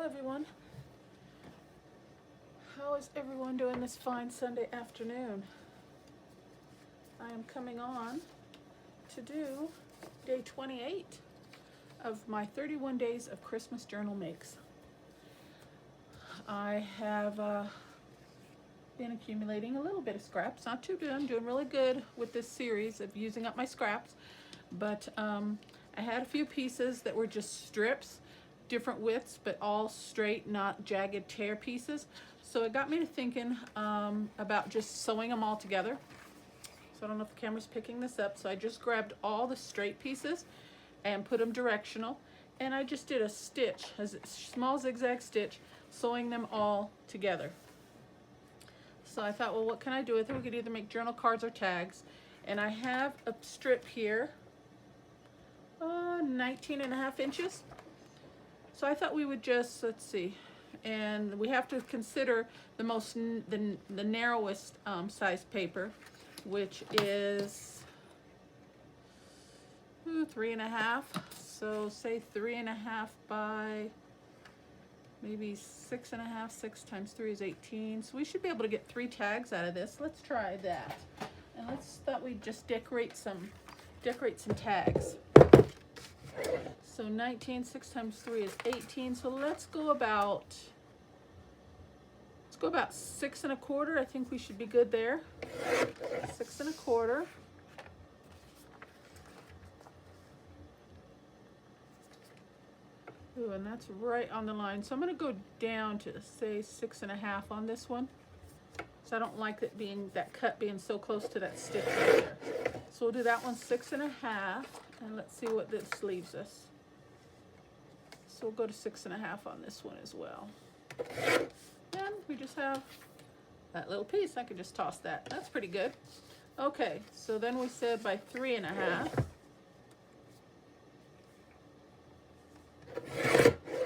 everyone. How is everyone doing this fine Sunday afternoon? I am coming on to do day 28 of my 31 days of Christmas journal makes. I have been accumulating a little bit of scraps, not too good. I'm doing really good with this series of using up my scraps, but I had a few pieces that were just strips, different widths, but all straight, not jagged tear pieces. So it got me to thinking about just sewing them all together. So I don't know if the camera's picking this up. So I just grabbed all the straight pieces and put them directional. And I just did a stitch, a small zigzag stitch, sewing them all together. So I thought, well, what can I do with it? We could either make journal cards or tags. And I have a strip here, 19.5 inches. So I thought we would just, let's see, and we have to consider the narrowest size paper, which is 3.5. So say 3.5 by maybe 6.5. 6 times 3 is 18. So we should be able to get 3 tags out of this. Let's try that. And thought we'd just decorate some tags. So 19, 6 times 3 is 18. So let's go about 6 1/4. I think we should be good there. 6 1/4. Ooh, and that's right on the line. So I'm going to go down to say 6.5 on this one. So I don't like it that cut being so close to that stitch right there. So we'll do that one 6.5, and let's see what this leaves us. So we'll go to 6.5 on this one as well. And we just have that little piece. I could just toss that. That's pretty good. Okay, so then we said by 3.5.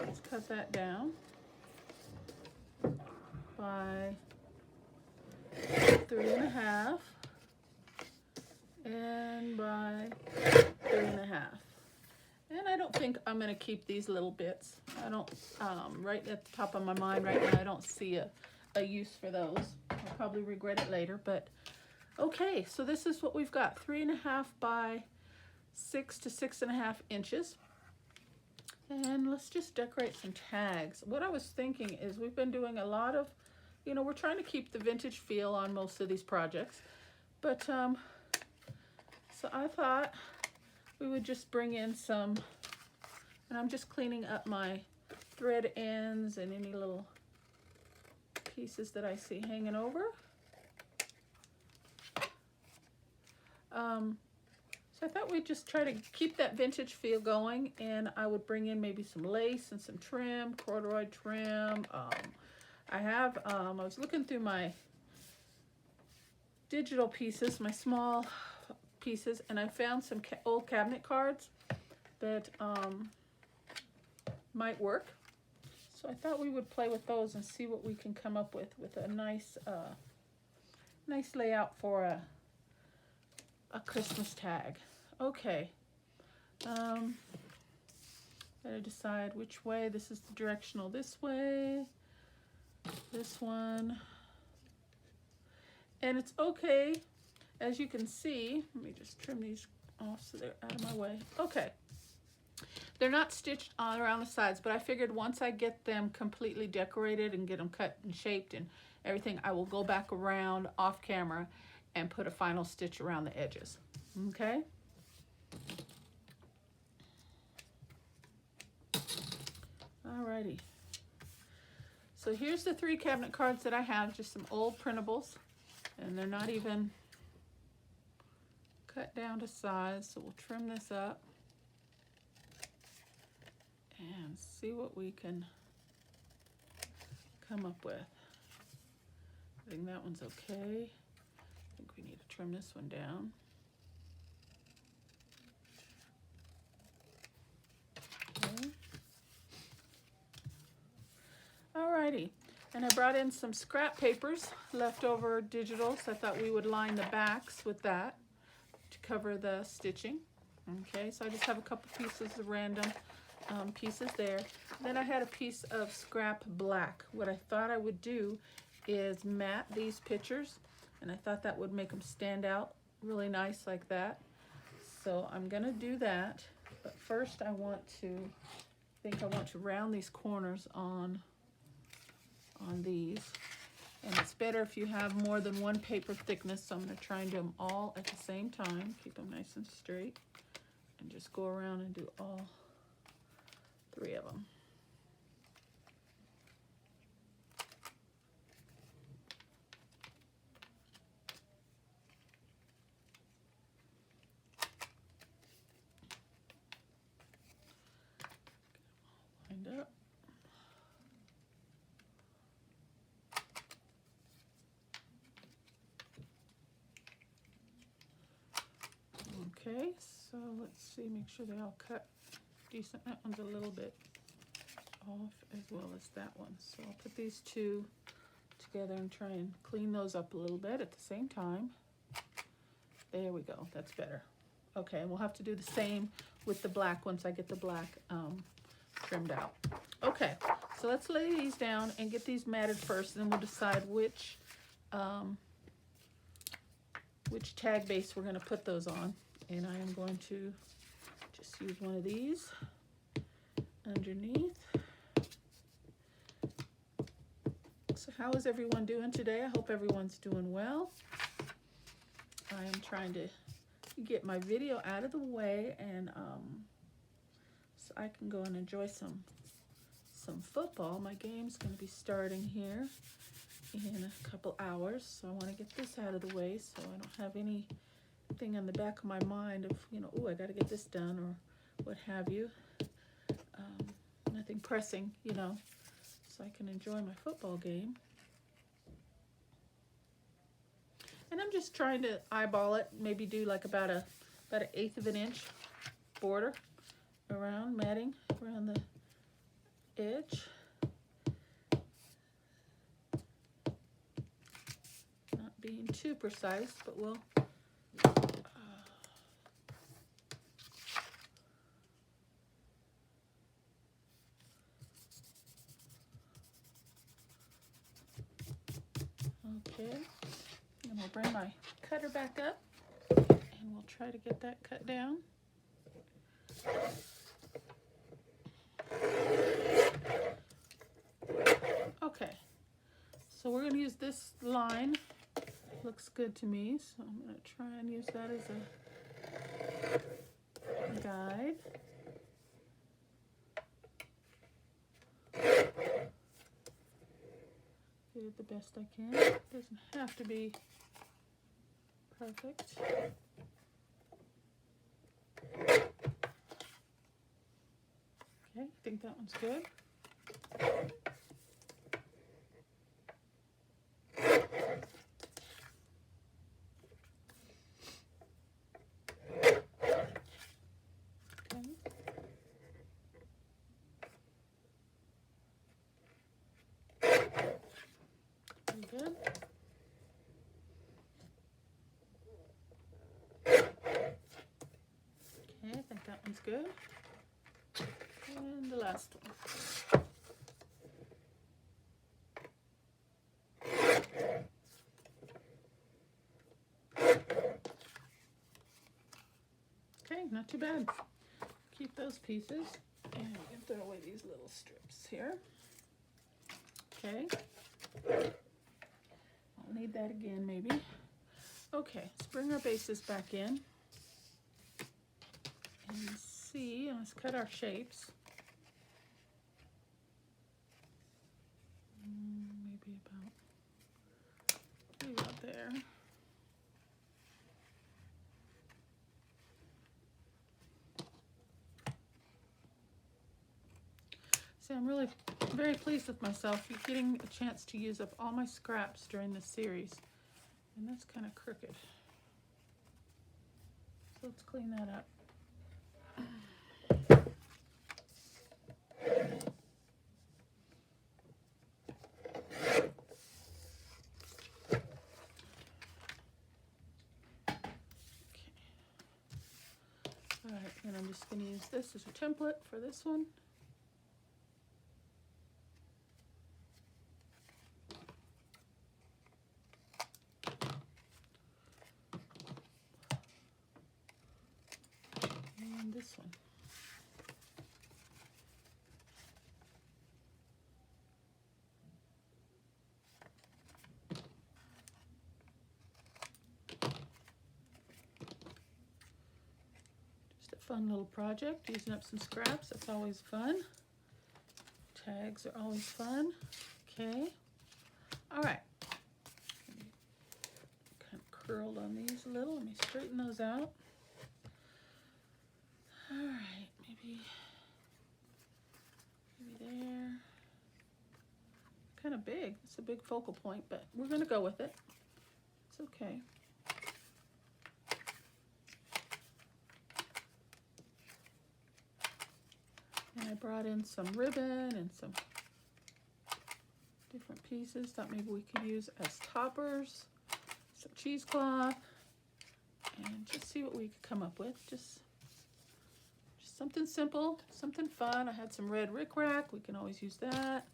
Let's cut that down by 3.5 and by 3.5. And I don't think I'm going to keep these little bits. I don't, right at the top of my mind right now, I don't see a use for those. I'll probably regret it later, but okay. So this is what we've got, 3.5 by 6 to 6.5 inches. And let's just decorate some tags. What I was thinking is we've been doing a lot of, we're trying to keep the vintage feel on most of these projects. But, so I thought we would just bring in some, and I'm just cleaning up my thread ends and any little pieces that I see hanging over. So I thought we'd just try to keep that vintage feel going, and I would bring in maybe some lace and some trim, corduroy trim. I was looking through my digital pieces, my small pieces, and I found some old cabinet cards that might work. So I thought we would play with those and see what we can come up with a nice layout for a Christmas tag. Okay, gotta decide which way. This is the directional this way, this one, and it's okay. As you can see, let me just trim these off so they're out of my way. Okay, they're not stitched all around the sides, but I figured once I get them completely decorated and get them cut and shaped and everything, I will go back around off camera and put a final stitch around the edges. Okay. Alrighty. So here's the 3 cabinet cards that I have, just some old printables, and they're not even cut down to size. So we'll trim this up and see what we can come up with. I think that one's okay. I think we need to trim this one down. Okay. Alrighty, and I brought in some scrap papers, leftover digitals. I thought we would line the backs with that to cover the stitching. Okay, so I just have a couple pieces of random pieces there. Then I had a piece of scrap black. What I thought I would do is matte these pictures, and I thought that would make them stand out really nice like that. So I'm gonna do that, but first I want to round these corners on these. And it's better if you have more than one paper thickness, so I'm going to try and do them all at the same time. Keep them nice and straight. And just go around and do all 3 of them. Lined up. Okay, so let's see, make sure they all cut decent. That one's a little bit off as well as that one. So I'll put these 2 together and try and clean those up a little bit at the same time. There we go, that's better. Okay, and we'll have to do the same with the black once I get the black trimmed out. Okay, so let's lay these down and get these matted first, and then we'll decide which tag base we're going to put those on. And I am going to just use one of these underneath. So how is everyone doing today? I hope everyone's doing well. I am trying to get my video out of the way, and so I can go and enjoy some football. My game's going to be starting here in a couple hours, so I want to get this out of the way so I don't have anything in the back of my mind of, you know, oh, I got to get this done or what have you. Nothing pressing, you know, so I can enjoy my football game. And I'm just trying to eyeball it, maybe do like about an 1/8 of an inch border around, matting around the edge. Not being too precise, but we'll okay, and we'll bring my cutter back up and we'll try to get that cut down. Okay, so we're going to use this line. Looks good to me, so I'm going to try and use that as a guide. Get it the best I can. It doesn't have to be perfect. Okay, I think that one's good. Good. Okay, I think that one's good. And the last one. Okay, not too bad. Keep those pieces. And we can throw away these little strips here. Okay. I'll need that again maybe. Okay, let's bring our bases back in and see, let's cut our shapes. Maybe about there. See, I'm really very pleased with myself. You're getting a chance to use up all my scraps during this series. And that's kind of crooked. So let's clean that up. All right, And I'm just going to use this as a template for this one. And this one. Fun little project, using up some scraps. That's always fun. Tags are always fun. Okay. All right. Kind of curled on these a little. Let me straighten those out. All right. Maybe there. Kind of big. It's a big focal point, but we're going to go with it. It's okay. And I brought in some ribbon and some different pieces. Thought maybe we could use as toppers, some cheesecloth, and just see what we could come up with. Just something simple, something fun. I had some red rickrack. We can always use that.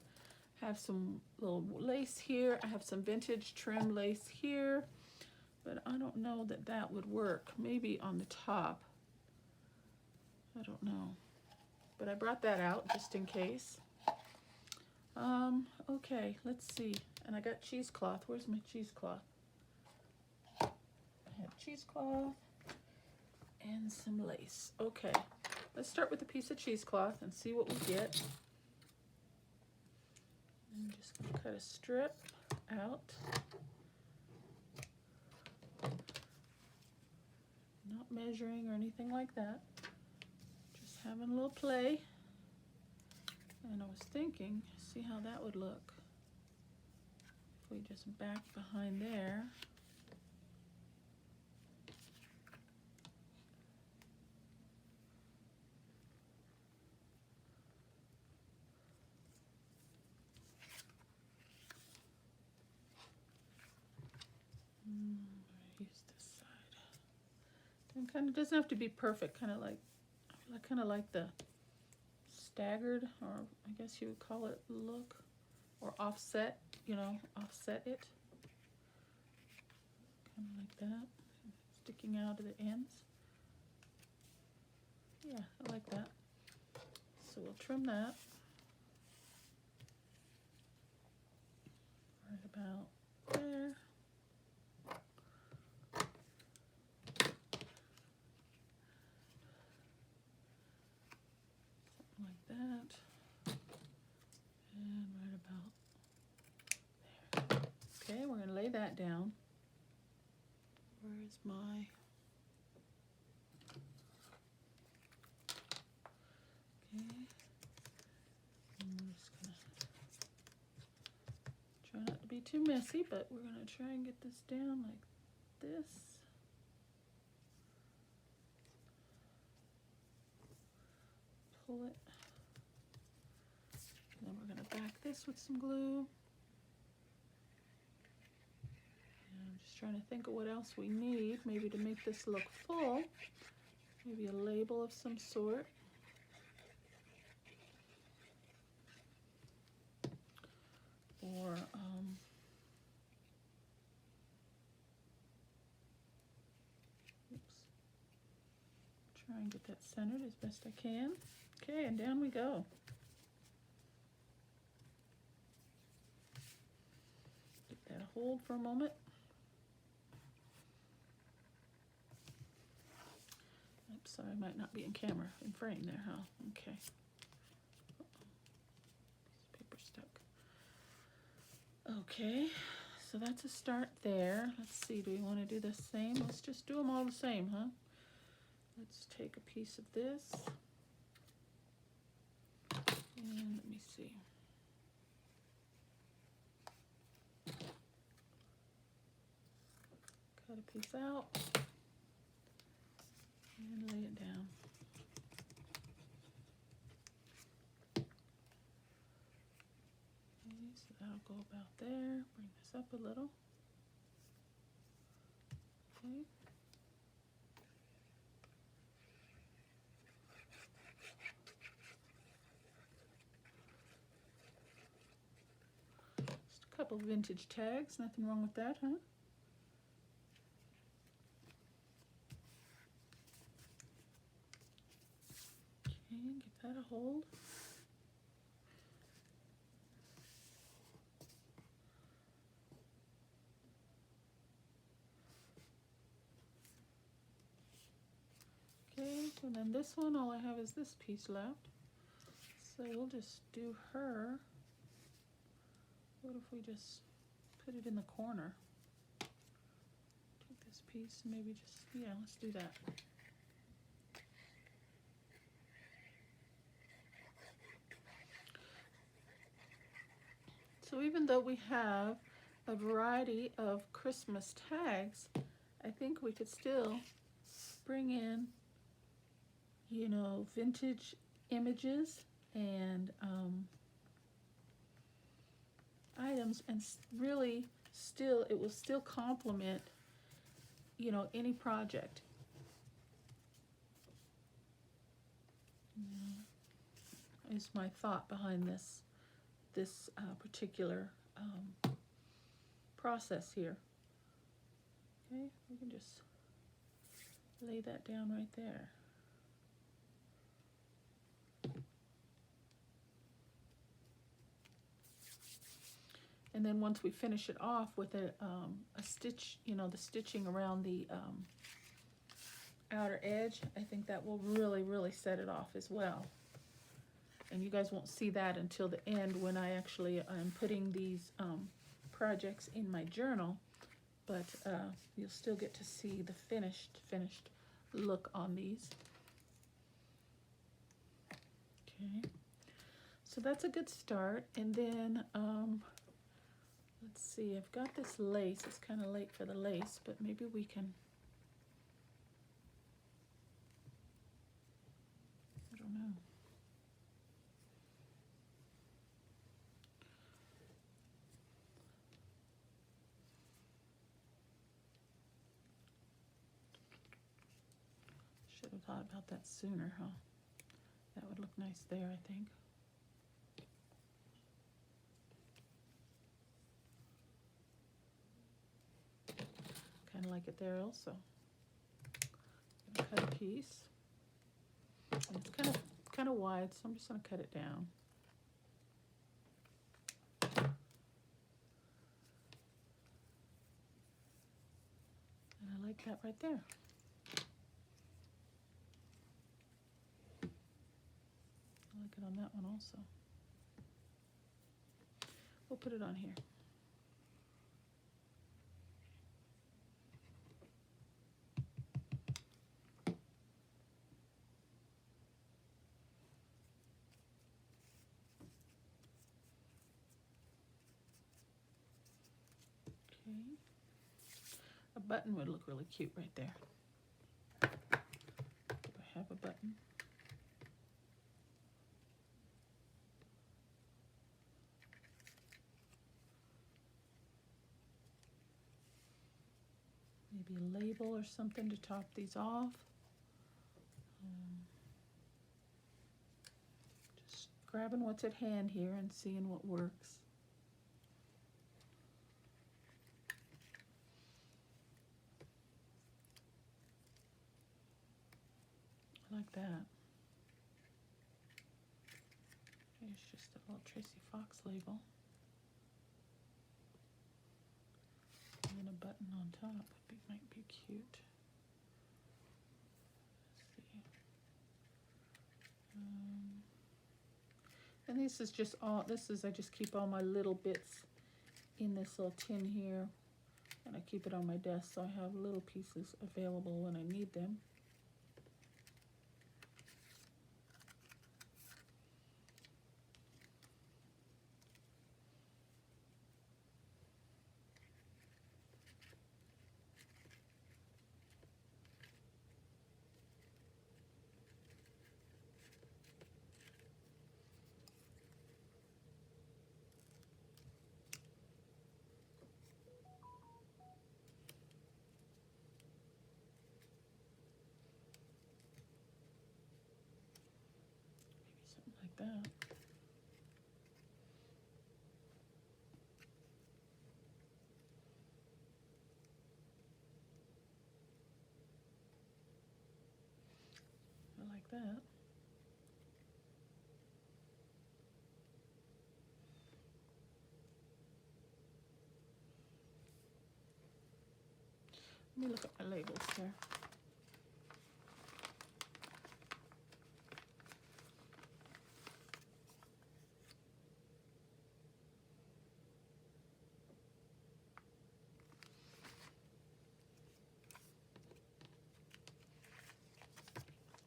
Have some little lace here. I have some vintage trim lace here, but I don't know that that would work. Maybe on the top. I don't know. But I brought that out just in case. Okay, let's see. And I got cheesecloth. Where's my cheesecloth? I have cheesecloth and some lace. Okay, let's start with a piece of cheesecloth and see what we get. I'm just going to cut a strip out. Not measuring or anything like that. Just having a little play. And I was thinking, see how that would look if we just back behind there. Use this side. And kind of doesn't have to be perfect. Kind of like, I kind of like the staggered, or I guess you would call it look, or offset, you know, offset it. Kind of like that, sticking out of the ends. Yeah, I like that. So we'll trim that. Right about there. Something like that. And right about there. Okay, we're going to lay that down. Where is my... Okay. I'm just going to try not to be too messy, but we're going to try and get this down like this. Pull it. And then we're going to back this with some glue. I'm just trying to think of what else we need, maybe to make this look full. Maybe a label of some sort. Or, oops. Try and get that centered as best I can. Okay, and down we go. Get that hold for a moment. Sorry, I might not be in camera, in frame there, huh? Okay. Paper stuck. Okay, so that's a start there. Let's see, do we want to do the same? Let's just do them all the same, huh? Let's take a piece of this. And let me see. Cut a piece out. And lay it down. Okay, so that'll go about there. Bring this up a little. Okay. couple vintage tags. Nothing wrong with that, huh? Okay, give that a hold. Okay, and then this one, all I have is this piece left. So we'll just do her. What if we just put it in the corner? Take this piece and maybe just, yeah, let's do that. So even though we have a variety of Christmas tags, I think we could still bring in, you know, vintage images and items, and really still, it will still complement, you know, any project. Is my thought behind this particular process here. Okay, we can just lay that down right there. And then once we finish it off with a stitch, you know, the stitching around the outer edge, I think that will really, really set it off as well. And you guys won't see that until the end when I actually am putting these projects in my journal, but you'll still get to see the finished look on these. Okay, so that's a good start. And then let's see, I've got this lace. It's kind of late for the lace, but maybe we can, I don't know. Should have thought about that sooner, huh? That would look nice there, I think. Kind of like it there also. I'm gonna cut a piece. And it's kind of wide, so I'm just going to cut it down. And I like that right there. I like it on that one also. We'll put it on here. Okay. A button would look really cute right there. Do I have a button? Maybe a label or something to top these off. Just grabbing what's at hand here and seeing what works. I like that. Here's just a little Tracy Fox label. And then a button on top might be cute. Let's see. And this is just all, I just keep all my little bits in this little tin here. And I keep it on my desk so I have little pieces available when I need them. Maybe something like that. like that. Let me look at my labels here.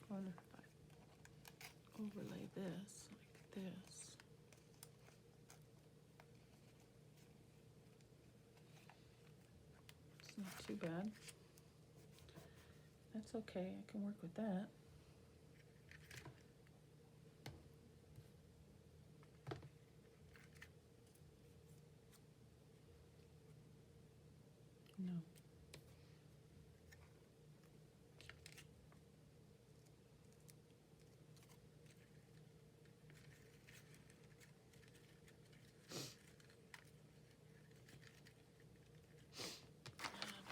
I wonder if I overlay this like this. It's not too bad. That's okay, I can work with that. No.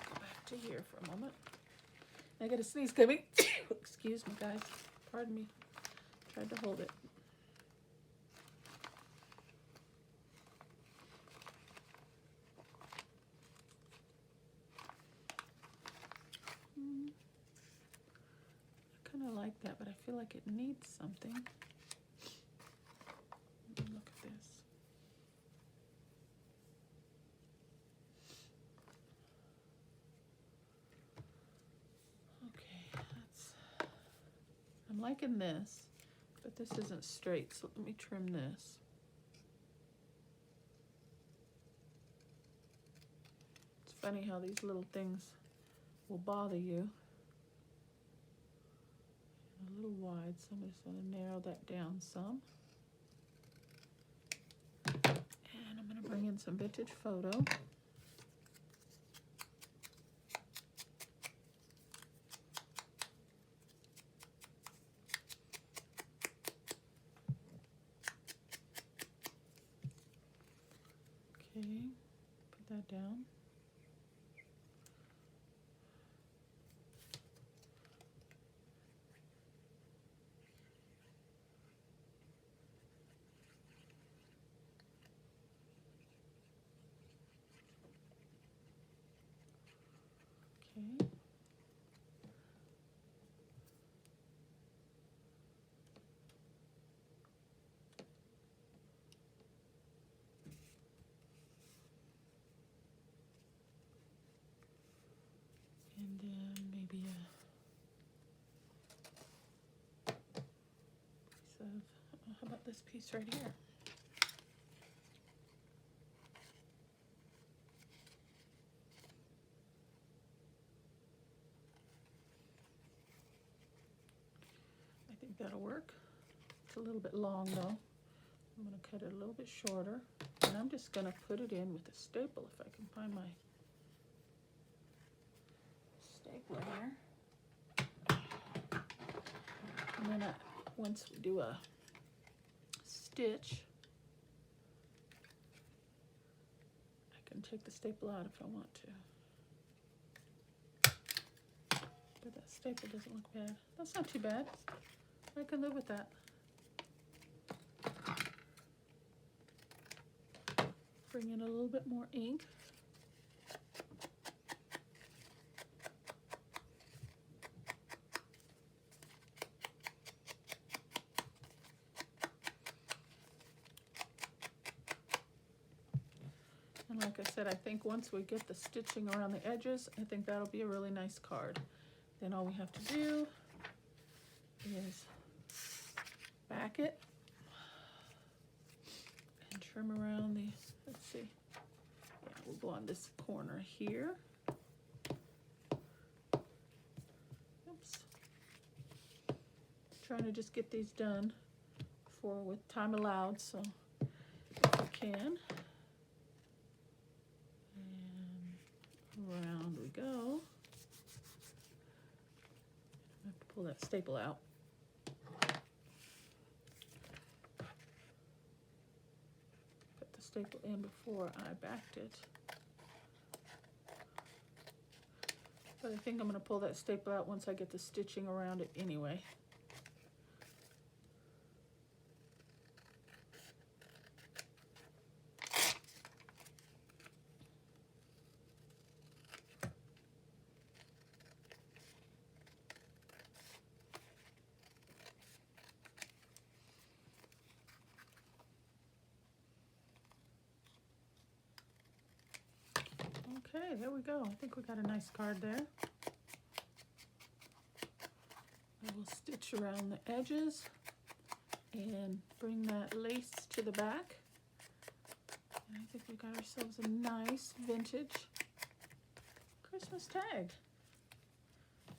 Go back to here for a moment. I got a sneeze coming. Excuse me, guys. Pardon me. Tried to hold it. I kind of like that, but I feel like it needs something. Look at this. Okay, I'm liking this, but this isn't straight, so let me trim this. It's funny how these little things will bother you. A little wide, so I'm just going to narrow that down some. And I'm going to bring in some vintage photo. Okay, put that down. Okay. And then maybe a piece of, how about this piece right here? I think that'll work. It's a little bit long though. I'm going to cut it a little bit shorter. And I'm just going to put it in with a staple if I can find my stapler here. And then once we do a stitch, I can take the staple out if I want to. But that staple doesn't look bad. That's not too bad. I can live with that. Bring in a little bit more ink. And like I said, I think once we get the stitching around the edges, I think that'll be a really nice card. Then all we have to do is back it and trim around the, let's see, yeah, we'll go on this corner here. Oops. Trying to just get these done with time allowed, so if we can. And around we go. I have to pull that staple out. Put the staple in before I backed it. But I think I'm going to pull that staple out once I get the stitching around it anyway. Okay, there we go. I think we got a nice card there. I will stitch around the edges and bring that lace to the back. And I think we got ourselves a nice vintage Christmas tag.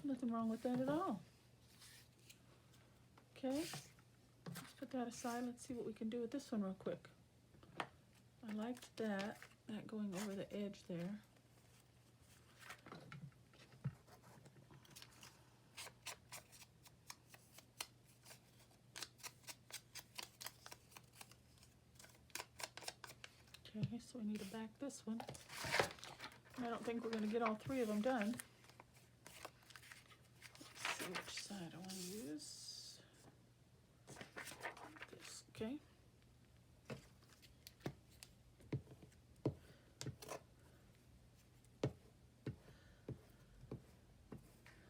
Nothing wrong with that at all. Okay, let's put that aside. Let's see what we can do with this one real quick. I liked that going over the edge there. Okay, so we need to back this one. I don't think we're going to get all three of them done. Let's see which side I want to use. This, okay.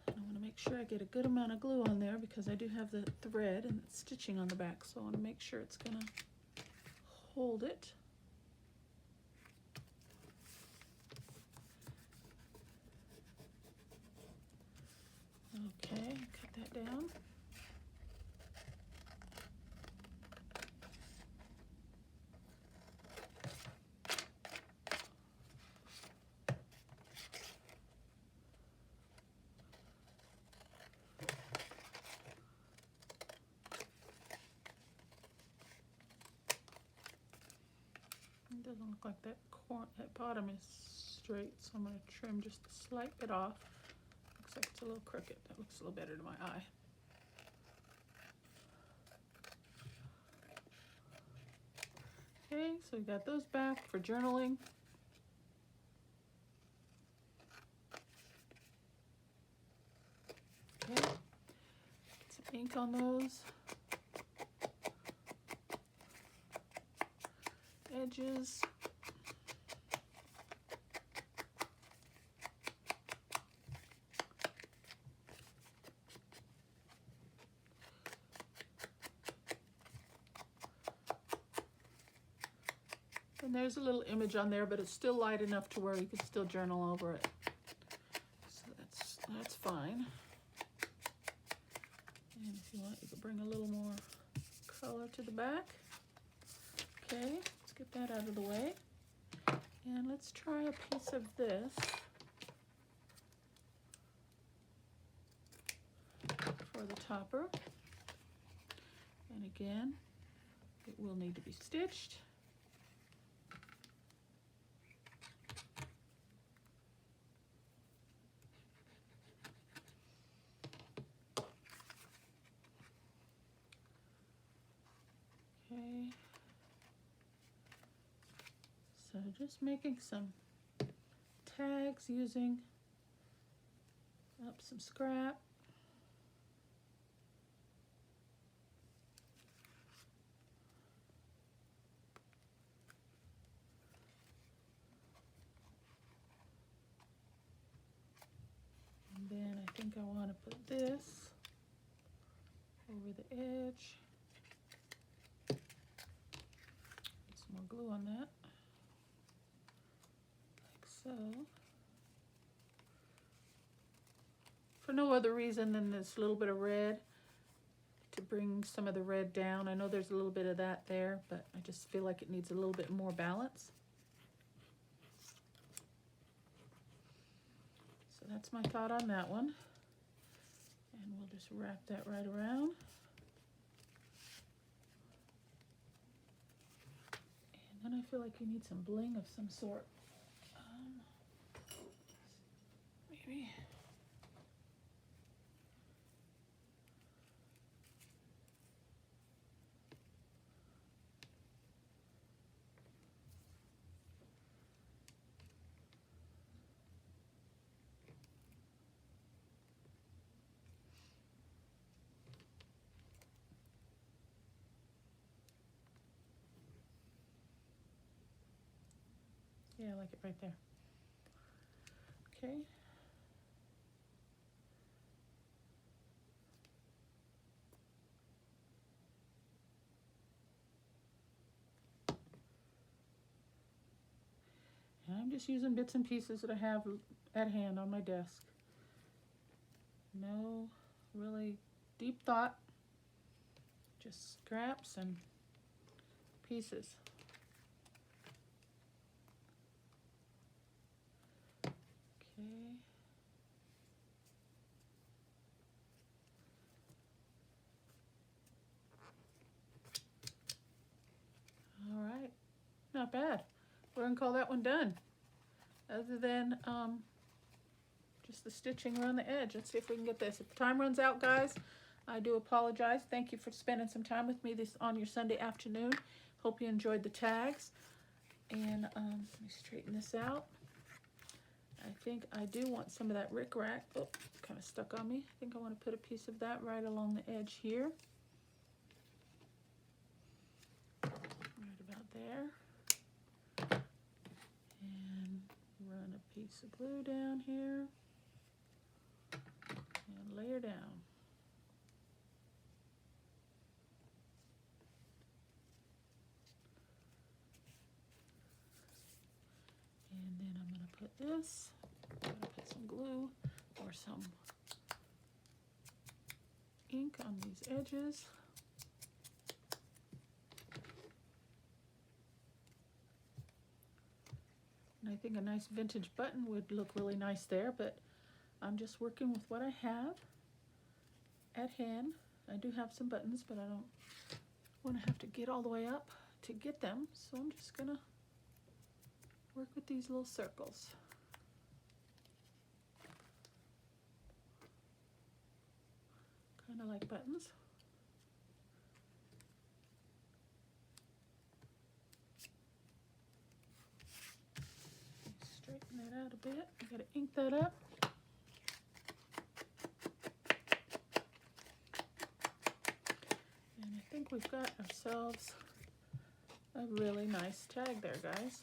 I want to make sure I get a good amount of glue on there because I do have the thread and it's stitching on the back, so I want to make sure it's going to hold it. Okay, cut that down. It doesn't look like that bottom is straight, so I'm going to trim just a slight bit off. Looks like it's a little crooked. That looks a little better to my eye. Okay, so we got those back for journaling. Okay, get some ink on those edges. And there's a little image on there, but it's still light enough to where you can still journal over it. So that's fine. And if you want, you can bring a little more color to the back. Okay, let's get that out of the way. And let's try a piece of this for the topper. And again, it will need to be stitched. Okay, so just making some tags using up some scrap. And then I think I want to put this over the edge. More glue on that, like so. For no other reason than this little bit of red, to bring some of the red down. I know there's a little bit of that there, but I just feel like it needs a little bit more balance. So that's my thought on that one. And we'll just wrap that right around. And then I feel like you need some bling of some sort. Maybe. Yeah, I like it right there. Okay. And I'm just using bits and pieces that I have at hand on my desk. No really deep thought, just scraps and pieces. Okay. All right, not bad. We're gonna call that one done. Other than just the stitching around the edge. Let's see if we can get this. If the time runs out, guys, I do apologize. Thank you for spending some time with me this on your Sunday afternoon. Hope you enjoyed the tags. And let me straighten this out. I think I do want some of that rickrack. Oh, kind of stuck on me. I think I want to put a piece of that right along the edge here. Right about there. And run a piece of glue down here. And layer down. And then I'm going to put this, I'm going to put some glue or some ink on these edges. And I think a nice vintage button would look really nice there, but I'm just working with what I have at hand. I do have some buttons, but I don't want to have to get all the way up to get them, so I'm just going to work with these little circles. Kind of like buttons. Straighten that out a bit. I gotta ink that up. And I think we've got ourselves a really nice tag there, guys.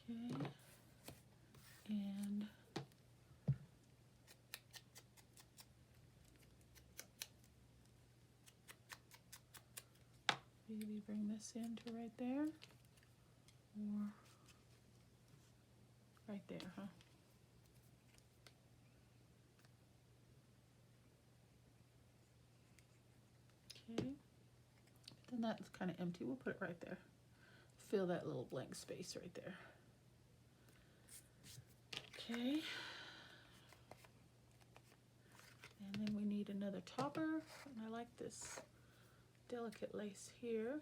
Okay, and maybe bring this into right there, or right there, huh? Okay, then that's kind of empty. We'll put it right there. Fill that little blank space right there. Okay, and then we need another topper, and I like this delicate lace here,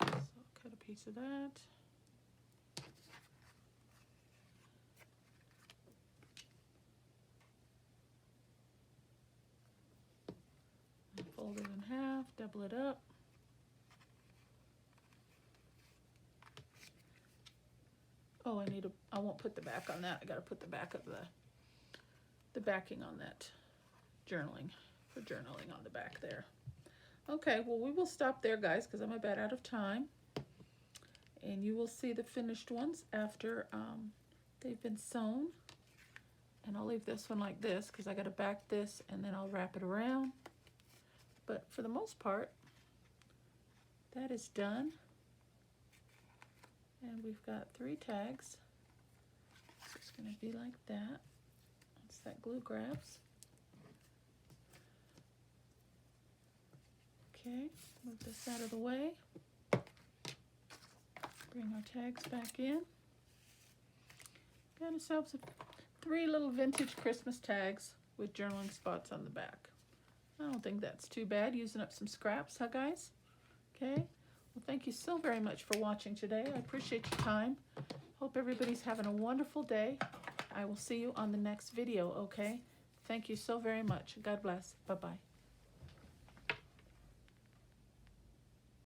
so I'll cut a piece of that. And fold it in half, double it up. Oh, I won't put the back on that. I gotta put the back of the backing on that journaling, for journaling on the back there. Okay, well, we will stop there, guys, because I'm about out of time. And you will see the finished ones after they've been sewn. And I'll leave this one like this because I gotta back this and then I'll wrap it around. But for the most part, that is done. And we've got 3 tags. So it's going to be like that. Once that glue grabs. Okay, move this out of the way. Bring our tags back in. Got ourselves 3 little vintage Christmas tags with journaling spots on the back. I don't think that's too bad, using up some scraps, huh, guys? Okay. Well, thank you so very much for watching today. I appreciate your time. Hope everybody's having a wonderful day. I will see you on the next video, okay? Thank you so very much. God bless. Bye-bye.